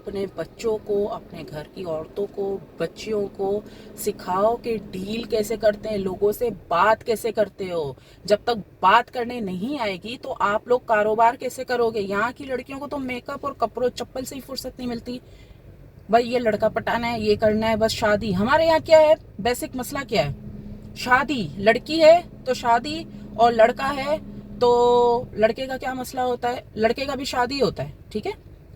اپنے بچوں کو, اپنے گھر کی عورتوں کو, بچیوں کو سکھاؤ کہ ڈیل کیسے کرتے ہیں, لوگوں سے بات کیسے کرتے ہو. جب تک بات کرنے نہیں آئے گی تو آپ لوگ کاروبار کیسے کرو گے. یہاں کی لڑکیوں کو تو میک اپ اور کپڑوں چپل سے ہی فرصت نہیں ملتی. بھائی یہ لڑکا پٹانا ہے, یہ کرنا ہے, بس شادی. ہمارے یہاں کیا ہے, بیسک مسئلہ کیا ہے, شادی. لڑکی ہے تو شادی, اور لڑکا ہے تو لڑکے کا کیا مسئلہ ہوتا ہے, لڑکے کا بھی شادی ہوتا ہے, ٹھیک ہے,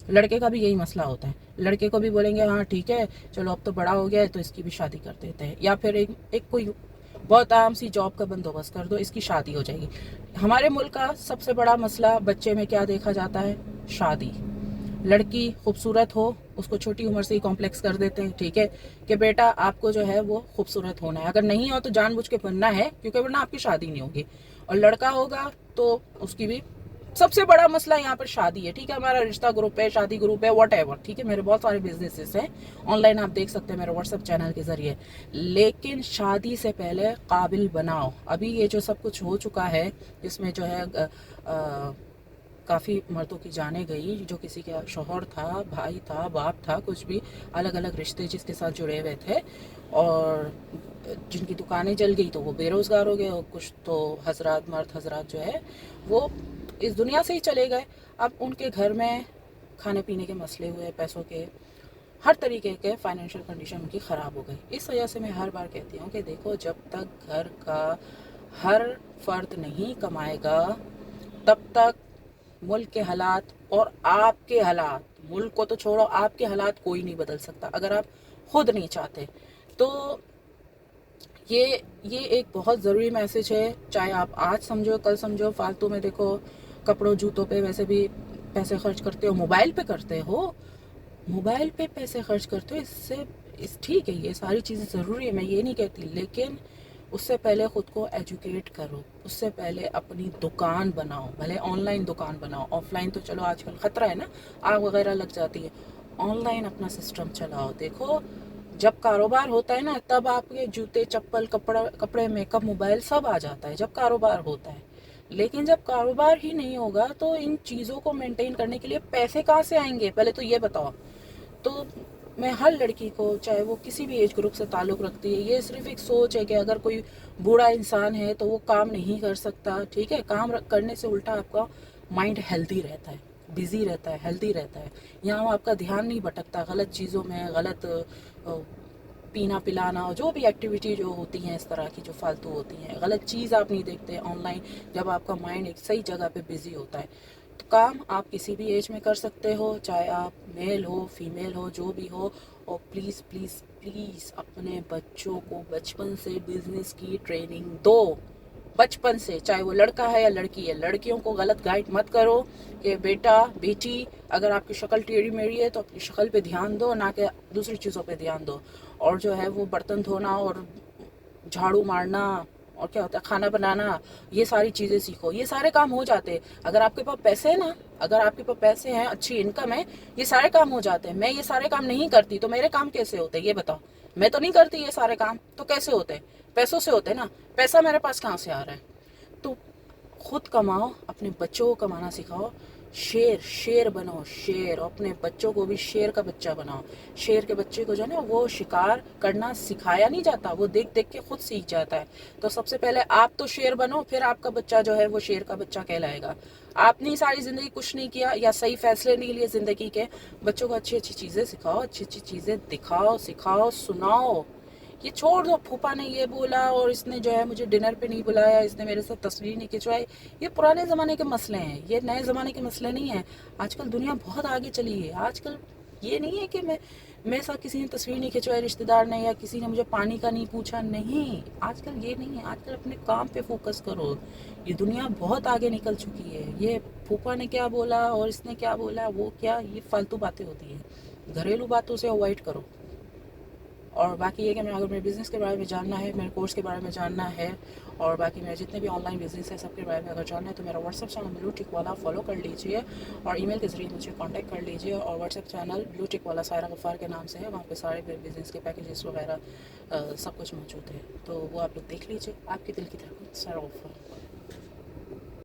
لڑکے کا بھی یہی مسئلہ ہوتا ہے. لڑکے کو بھی بولیں گے ہاں ٹھیک ہے چلو اب تو بڑا ہو گیا ہے تو اس کی بھی شادی کر دیتے ہیں, یا پھر ایک کوئی بہت عام سی جاب کا بندوبست کر دو, اس کی شادی ہو جائے گی. ہمارے ملک کا سب سے بڑا مسئلہ بچے میں کیا دیکھا جاتا ہے, شادی. لڑکی خوبصورت ہو, اس کو چھوٹی عمر سے ہی کمپلیکس کر دیتے ہیں, ٹھیک ہے, کہ بیٹا آپ کو جو ہے وہ خوبصورت ہونا ہے, اگر نہیں ہو تو جان بوجھ کے بننا ہے کیونکہ ورنہ آپ کی شادی نہیں ہوگی. اور لڑکا ہوگا تو اس کی بھی سب سے بڑا مسئلہ یہاں پر شادی ہے, ٹھیک ہے. ہمارا رشتہ گروپ ہے, شادی گروپ ہے, واٹ ایور, ٹھیک ہے. میرے بہت سارے بزنسز ہیں آن لائن, آپ دیکھ سکتے ہیں میرے واٹس ایپ چینل کے ذریعے. لیکن شادی سے پہلے قابل بناؤ. ابھی یہ جو سب کچھ ہو چکا ہے جس میں جو ہے کافی مردوں کی جانیں گئی, جو کسی کا شوہر تھا, بھائی تھا, باپ تھا, کچھ بھی الگ الگ رشتے جس کے ساتھ جڑے ہوئے تھے, اور جن کی دکانیں جل گئی تو وہ بے روزگار ہو گئے, اور کچھ تو حضرات, مرد حضرات جو ہے وہ اس دنیا سے ہی چلے گئے. اب ان کے گھر میں کھانے پینے کے مسئلے ہوئے, پیسوں کے, ہر طریقے کے فائنینشیل کنڈیشن ان کی خراب ہو گئی. اس وجہ سے میں ہر بار کہتی ہوں کہ دیکھو جب تک گھر کا ہر فرد نہیں کمائے گا تب تک ملک کے حالات اور آپ کے حالات, ملک کو تو چھوڑو, آپ کے حالات کوئی نہیں بدل سکتا اگر آپ خود نہیں چاہتے. تو یہ ایک بہت ضروری میسج ہے, چاہے آپ آج سمجھو کل سمجھو. فالتو میں دیکھو کپڑوں جوتوں پہ ویسے بھی پیسے خرچ کرتے ہو, موبائل پہ کرتے ہو, موبائل پہ پیسے خرچ کرتے ہو, ٹھیک ہے یہ ساری چیزیں ضروری ہے, میں یہ نہیں کہتی, لیکن اس سے پہلے خود کو ایجوکیٹ کرو. اس سے پہلے اپنی دکان بناؤ, بھلے آن لائن دکان بناؤ, آف لائن تو چلو آج کل خطرہ ہے نا, آگ وغیرہ لگ جاتی ہے. آن لائن اپنا سسٹم چلاؤ. دیکھو جب کاروبار ہوتا ہے نا تب آپ کے جوتے چپل کپڑے میک اپ موبائل سب آ جاتا ہے, جب کاروبار ہوتا ہے. لیکن جب کاروبار ہی نہیں ہوگا تو ان چیزوں کو مینٹین کرنے کے لیے پیسے کہاں سے آئیں گے, پہلے تو یہ بتاؤ. تو میں ہر لڑکی کو, چاہے وہ کسی بھی ایج گروپ سے تعلق رکھتی ہے, یہ صرف ایک سوچ ہے کہ اگر کوئی بوڑھا انسان ہے تو وہ کام نہیں کر سکتا, ٹھیک ہے, کام کرنے سے الٹا آپ کا مائنڈ ہیلدی رہتا ہے, بزی رہتا ہے, ہیلدی رہتا ہے. یہاں آپ کا دھیان نہیں بھٹکتا غلط چیزوں میں, غلط پینا پلانا, جو بھی ایکٹیویٹی جو ہوتی ہیں اس طرح کی جو فالتو ہوتی ہیں, غلط چیز آپ نہیں دیکھتے آن لائن جب آپ کا مائنڈ ایک صحیح جگہ پہ بزی ہوتا ہے. تو کام آپ کسی بھی ایج میں کر سکتے ہو, چاہے آپ میل ہو فیمیل ہو جو بھی ہو. اور پلیز پلیز پلیز اپنے بچوں کو بچپن سے بزنس کی ٹریننگ دو, بچپن سے, چاہے وہ لڑکا ہے یا لڑکی ہے. لڑکیوں کو غلط گائیڈ مت کرو کہ بیٹا بیٹی اگر آپ کی شکل ٹیڑھی میڑھی ہے تو اپنی شکل پہ دھیان دو, نہ کہ دوسری چیزوں پہ دھیان دو. اور جو ہے وہ برتن دھونا اور جھاڑو مارنا اور کیا ہوتا ہے کھانا بنانا, یہ ساری چیزیں سیکھو. یہ سارے کام ہو جاتے اگر آپ کے پاس پیسے ہیں نا, اگر آپ کے پاس پیسے ہیں, اچھی انکم ہے, یہ سارے کام ہو جاتے ہیں. میں یہ سارے کام نہیں کرتی تو میرے کام کیسے ہوتے یہ بتاؤ. میں تو نہیں کرتی یہ سارے کام تو کیسے ہوتے, پیسوں سے ہوتے نا. پیسہ میرے پاس کہاں سے آ رہا ہے. تو خود کماؤ, اپنے بچوں کو کمانا سکھاؤ. شیر بنو, شیر. اپنے بچوں کو بھی شیر کا بچہ بناؤ. شیر کے بچے کو جو ہے نا وہ شکار کرنا سکھایا نہیں جاتا, وہ دیکھ دیکھ کے خود سیکھ جاتا ہے. تو سب سے پہلے آپ تو شیر بنو, پھر آپ کا بچہ جو ہے وہ شیر کا بچہ کہلائے گا. آپ نے ساری زندگی کچھ نہیں کیا یا صحیح فیصلے نہیں لیے زندگی کے, بچوں کو اچھی اچھی چیزیں سکھاؤ, اچھی اچھی چیزیں دکھاؤ, سکھاؤ, سناؤ. یہ چھوڑ دو پھوپھا نے یہ بولا اور اس نے جو ہے مجھے ڈنر پہ نہیں بلایا, اس نے میرے ساتھ تصویر نہیں کھنچوائی. یہ پرانے زمانے کے مسئلے ہیں, یہ نئے زمانے کے مسئلے نہیں ہیں. آج کل دنیا بہت آگے چلی ہے. آج کل یہ نہیں ہے کہ میرے ساتھ کسی نے تصویر نہیں کھنچوائی رشتہ دار نے, یا کسی نے مجھے پانی کا نہیں پوچھا, نہیں. آج کل یہ نہیں ہے. آج کل اپنے کام پہ فوکس کرو. یہ دنیا بہت آگے نکل چکی ہے. یہ پھوپھا نے کیا بولا اور اس نے کیا بولا, وہ کیا, یہ فالتو باتیں ہوتی ہیں. گھریلو باتوں سے اوائڈ کرو. اور باقی یہ کہ اگر میرے بزنس کے بارے میں جاننا ہے, میرے کورس کے بارے میں جاننا ہے, اور باقی میرے جتنے بھی آن لائن بزنس ہے سب کے بارے میں اگر جاننا ہے تو میرا واٹس ایپ چینل بلو ٹک والا فالو کر لیجئے, اور ای میل کے ذریعے مجھے کانٹیکٹ کر لیجئے. اور واٹس ایپ چینل بلو ٹک والا سائرہ غفار کے نام سے ہے, وہاں پہ سارے بزنس کے پیکیجز وغیرہ سب کچھ موجود ہے. تو وہ آپ لوگ دیکھ لیجئے. آپ کے دل کی دھڑکن سائرہ غفار.